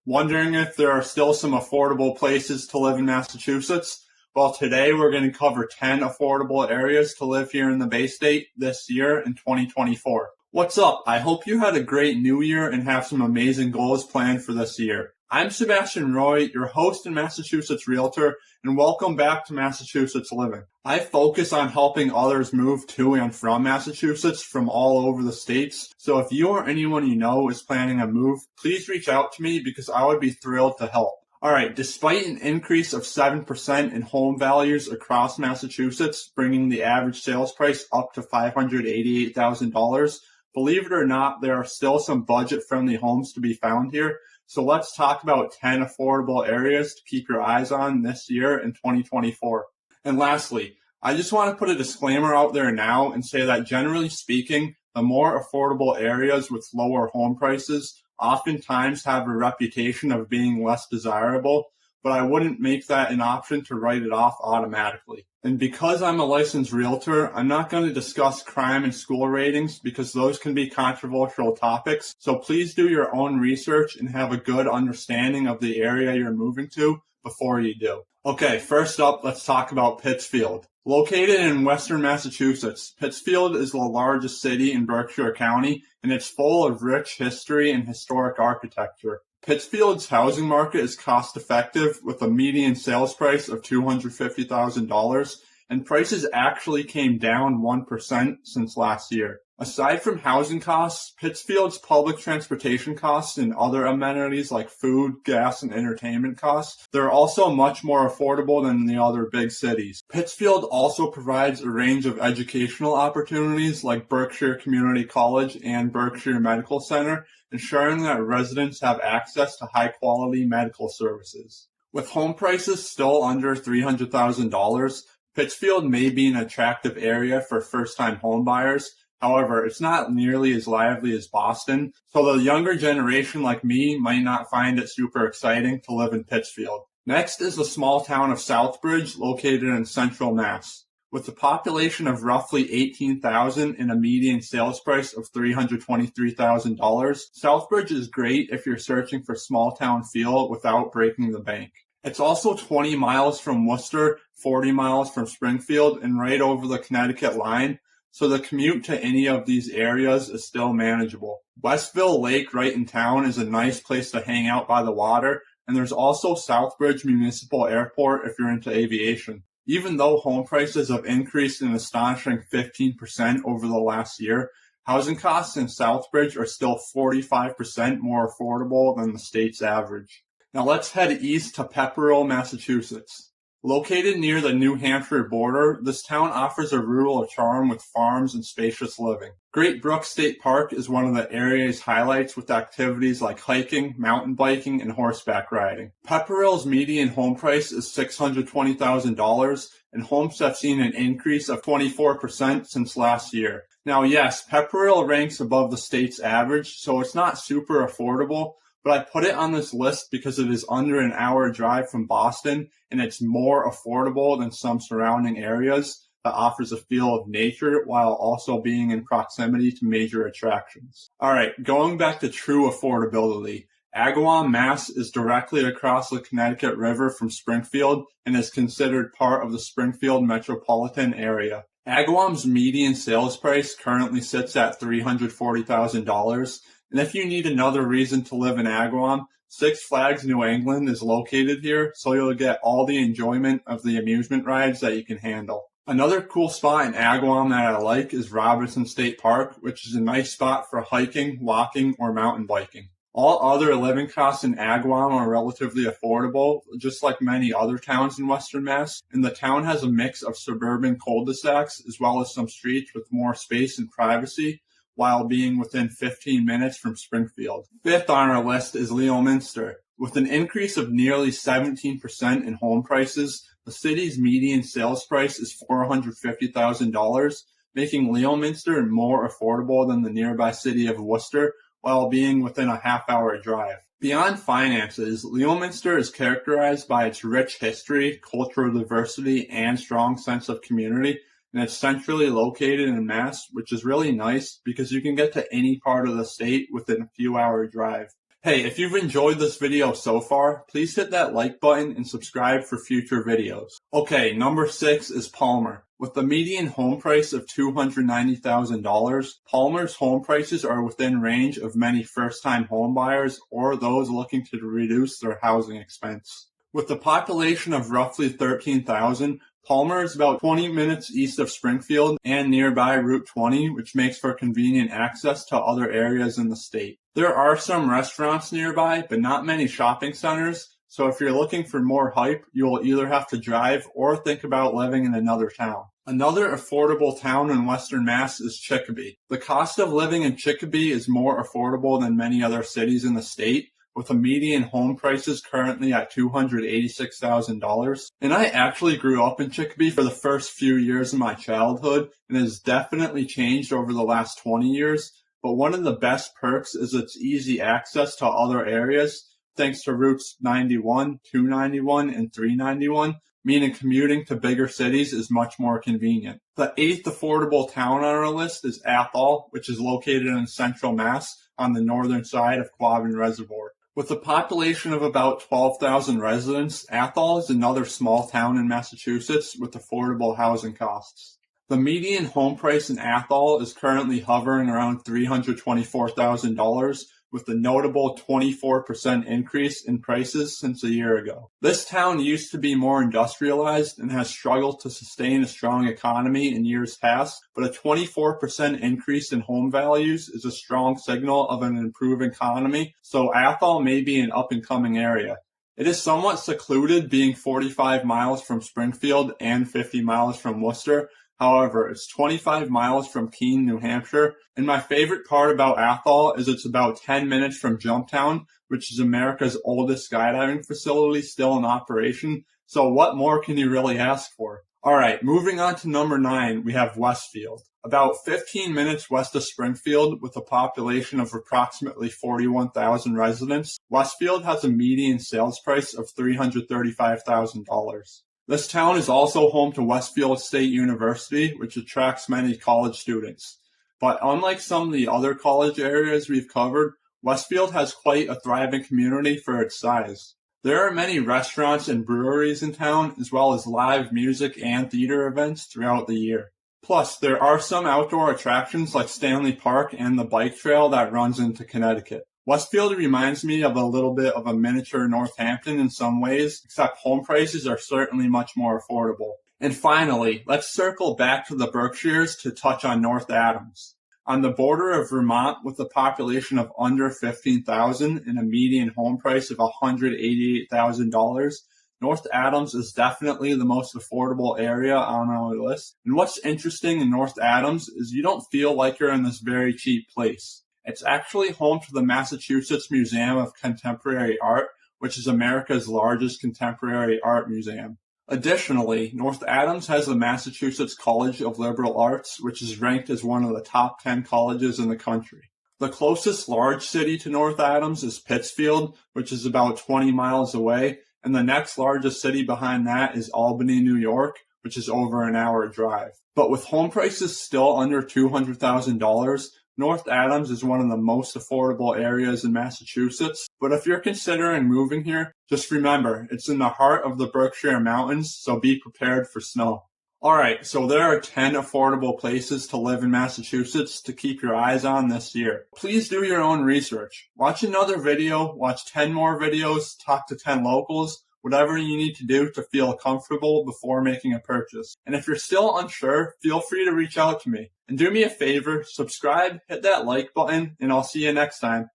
Wondering if there are still some affordable places to live in Massachusetts? Well, today we're going to cover 10 affordable areas to live here in the Bay State this year in 2024. What's up? I hope you had a great new year and have some amazing goals planned for this year. I'm Sebastian Roy, your host and Massachusetts Realtor, and welcome back to Massachusetts Living. I focus on helping others move to and from Massachusetts from all over the states. So if you or anyone you know is planning a move, please reach out to me because I would be thrilled to help. All right, despite an increase of 7% in home values across Massachusetts, bringing the average sales price up to $588,000, believe it or not, there are still some budget-friendly homes to be found here. So let's talk about 10 affordable areas to keep your eyes on this year in 2024. And lastly, I just want to put a disclaimer out there now and say that generally speaking, the more affordable areas with lower home prices oftentimes have a reputation of being less desirable, but I wouldn't make that an option to write it off automatically. And because I'm a licensed realtor, I'm not going to discuss crime and school ratings because those can be controversial topics. So please do your own research and have a good understanding of the area you're moving to before you do. Okay, first up, let's talk about Pittsfield. Located in western Massachusetts, Pittsfield is the largest city in Berkshire County, and it's full of rich history and historic architecture. Pittsfield's housing market is cost-effective with a median sales price of $250,000, and prices actually came down 1% since last year. Aside from housing costs, Pittsfield's public transportation costs and other amenities like food, gas, and entertainment costs, they're also much more affordable than the other big cities. Pittsfield also provides a range of educational opportunities like Berkshire Community College and Berkshire Medical Center, ensuring that residents have access to high-quality medical services. With home prices still under $300,000, Pittsfield may be an attractive area for first-time home buyers. However, it's not nearly as lively as Boston, so the younger generation like me might not find it super exciting to live in Pittsfield. Next is the small town of Southbridge, located in central Mass. With a population of roughly 18,000 and a median sales price of $323,000, Southbridge is great if you're searching for small town feel without breaking the bank. It's also 20 miles from Worcester, 40 miles from Springfield, and right over the Connecticut line, so the commute to any of these areas is still manageable. Westfield Lake right in town is a nice place to hang out by the water, and there's also Southbridge Municipal Airport if you're into aviation. Even though home prices have increased an astonishing 15% over the last year, housing costs in Southbridge are still 45% more affordable than the state's average. Now let's head east to Pepperell, Massachusetts. Located near the New Hampshire border, this town offers a rural charm with farms and spacious living. Great Brook State Park is one of the area's highlights with activities like hiking, mountain biking, and horseback riding. Pepperell's median home price is $620,000, and homes have seen an increase of 24% since last year. Now yes, Pepperell ranks above the state's average, so it's not super affordable, but I put it on this list because it is under an hour drive from Boston, and it's more affordable than some surrounding areas that offers a feel of nature while also being in proximity to major attractions. All right, going back to true affordability, Agawam, Mass. Is directly across the Connecticut River from Springfield and is considered part of the Springfield metropolitan area. Agawam's median sales price currently sits at $340,000. And if you need another reason to live in Agawam, Six Flags New England is located here, so you'll get all the enjoyment of the amusement rides that you can handle. Another cool spot in Agawam that I like is Robinson State Park, which is a nice spot for hiking, walking, or mountain biking. All other living costs in Agawam are relatively affordable, just like many other towns in Western Mass, and the town has a mix of suburban cul-de-sacs as well as some streets with more space and privacy, while being within 15 minutes from Springfield. Fifth on our list is Leominster. With an increase of nearly 17% in home prices, the city's median sales price is $450,000, making Leominster more affordable than the nearby city of Worcester, while being within a half-hour drive. Beyond finances, Leominster is characterized by its rich history, cultural diversity, and strong sense of community, and it's centrally located in Mass, which is really nice because you can get to any part of the state within a few-hour drive. Hey, if you've enjoyed this video so far, please hit that like button and subscribe for future videos. Okay, number 6 is Palmer. With the median home price of $290,000, Palmer's home prices are within range of many first-time home buyers or those looking to reduce their housing expense. With the population of roughly 13,000, Palmer is about 20 minutes east of Springfield and nearby Route 20, which makes for convenient access to other areas in the state. There are some restaurants nearby, but not many shopping centers, so if you're looking for more hype, you will either have to drive or think about living in another town. Another affordable town in Western Mass is Chicopee. The cost of living in Chicopee is more affordable than many other cities in the state, with a median home prices currently at $286,000. And I actually grew up in Chicopee for the first few years of my childhood, and it has definitely changed over the last 20 years. But one of the best perks is its easy access to other areas, thanks to routes 91, 291, and 391, meaning commuting to bigger cities is much more convenient. The 8th affordable town on our list is Athol, which is located in central Mass on the northern side of Quabbin Reservoir. With a population of about 12,000 residents, Athol is another small town in Massachusetts with affordable housing costs. The median home price in Athol is currently hovering around $324,000, with a notable 24% increase in prices since a year ago. This town used to be more industrialized and has struggled to sustain a strong economy in years past, but a 24% increase in home values is a strong signal of an improved economy, so Athol may be an up-and-coming area. It is somewhat secluded, being 45 miles from Springfield and 50 miles from Worcester. However, it's 25 miles from Keene, New Hampshire, and my favorite part about Athol is it's about 10 minutes from Jumptown, which is America's oldest skydiving facility still in operation, so what more can you really ask for? Alright, moving on to number 9, we have Westfield. About 15 minutes west of Springfield, with a population of approximately 41,000 residents, Westfield has a median sales price of $335,000. This town is also home to Westfield State University, which attracts many college students. But unlike some of the other college areas we've covered, Westfield has quite a thriving community for its size. There are many restaurants and breweries in town, as well as live music and theater events throughout the year. Plus, there are some outdoor attractions like Stanley Park and the bike trail that runs into Connecticut. Westfield reminds me of a little bit of a miniature Northampton in some ways, except home prices are certainly much more affordable. And finally, let's circle back to the Berkshires to touch on North Adams. On the border of Vermont, with a population of under 15,000 and a median home price of $188,000, North Adams is definitely the most affordable area on our list. And what's interesting in North Adams is you don't feel like you're in this very cheap place. It's actually home to the Massachusetts Museum of Contemporary Art, which is America's largest contemporary art museum. Additionally, North Adams has the Massachusetts College of Liberal Arts, which is ranked as one of the top 10 colleges in the country. The closest large city to North Adams is Pittsfield, which is about 20 miles away, and the next largest city behind that is Albany, New York, which is over an hour drive. But with home prices still under $200,000, North Adams is one of the most affordable areas in Massachusetts, but if you're considering moving here, just remember, it's in the heart of the Berkshire Mountains, so be prepared for snow. Alright, so there are 10 affordable places to live in Massachusetts to keep your eyes on this year. Please do your own research. Watch another video, watch 10 more videos, talk to 10 locals, whatever you need to do to feel comfortable before making a purchase. And if you're still unsure, feel free to reach out to me. And do me a favor, subscribe, hit that like button, and I'll see you next time.